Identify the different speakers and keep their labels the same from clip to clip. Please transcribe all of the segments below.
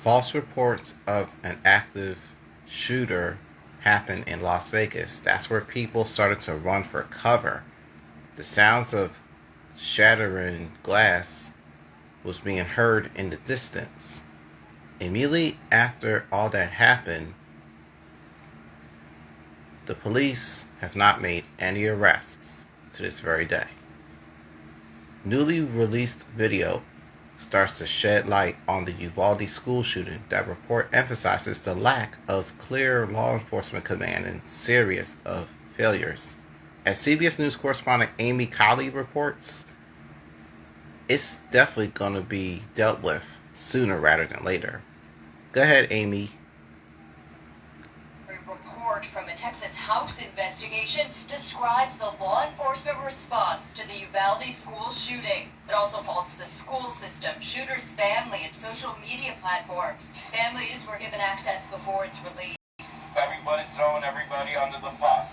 Speaker 1: False reports of an active shooter happened in Las Vegas. That's where people started to run for cover. The sounds of shattering glass was being heard in the distance. Immediately after all that happened, the police have not made any arrests to this very day. Newly released video starts to shed light on the Uvalde school shooting. That report emphasizes the lack of clear law enforcement command and series of failures. As CBS News correspondent Amy Colley reports, it's definitely going to be dealt with sooner rather than later. Go ahead, Amy.
Speaker 2: A report from a Texas House investigation describes the law enforcement response to the Uvalde school shooting. It also faults the school system, shooter's family, and social media platforms. Families were given access before its release.
Speaker 3: Everybody's throwing everybody under the bus.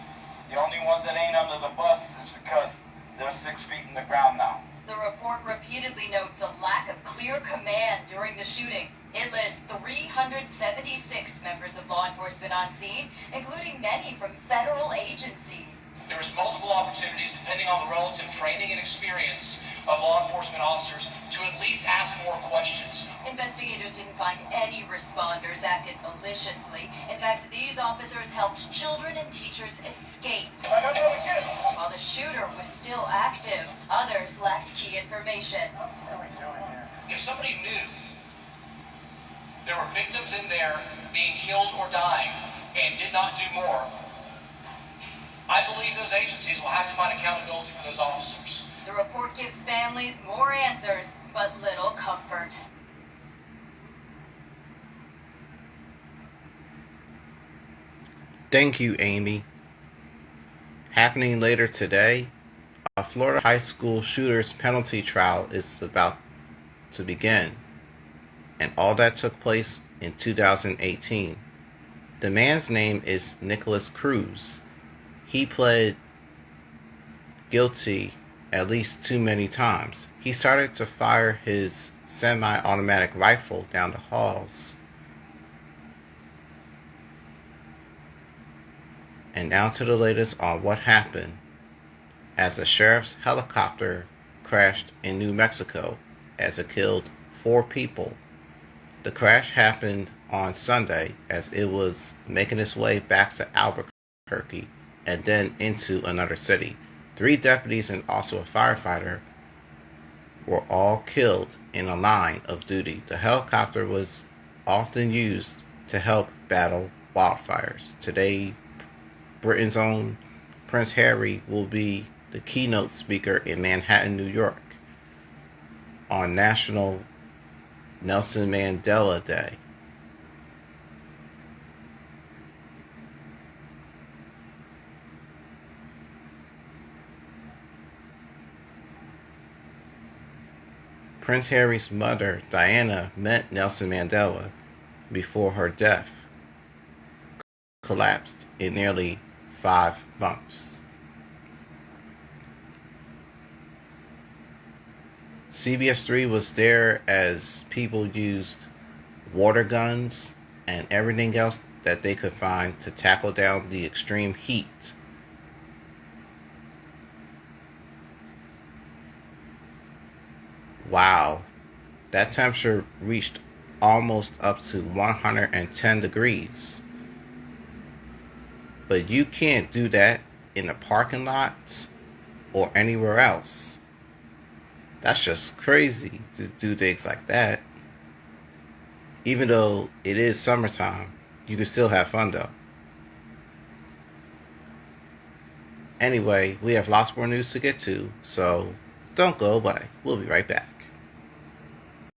Speaker 3: The only ones that ain't under the bus is because they're 6 feet in the ground now.
Speaker 2: The report repeatedly notes a lack of clear command during the shooting. It lists 376 members of law enforcement on scene, including many from federal agencies.
Speaker 4: There was multiple opportunities, depending on the relative training and experience of law enforcement officers, to at least ask more questions.
Speaker 2: Investigators didn't find any responders acted maliciously. In fact, these officers helped children and teachers escape. While the shooter was still active, others lacked key information.
Speaker 4: If somebody knew there were victims in there being killed or dying and did not do more, I believe those agencies will have to find accountability for those officers.
Speaker 2: The report gives families more answers, but little comfort.
Speaker 1: Thank you, Amy. Happening later today, a Florida high school shooter's penalty trial is about to begin, and all that took place in 2018. The man's name is Nikolas Cruz. He pled guilty at least too many times. He started to fire his semi-automatic rifle down the halls. And now to the latest on what happened as a sheriff's helicopter crashed in New Mexico as it killed 4 people. The crash happened on Sunday as it was making its way back to Albuquerque and then into another city. 3 deputies and also a firefighter were all killed in a line of duty. The helicopter was often used to help battle wildfires. Today, Britain's own Prince Harry will be the keynote speaker in Manhattan, New York on National Nelson Mandela Day. Prince Harry's mother, Diana, met Nelson Mandela before her death collapsed in nearly 5 months. CBS 3 was there as people used water guns and everything else that they could find to tackle down the extreme heat. Wow, that temperature reached almost up to 110 degrees. But you can't do that in a parking lot or anywhere else. That's just crazy to do things like that. Even though it is summertime, you can still have fun though. Anyway, we have lots more news to get to, so don't go away. We'll be right back.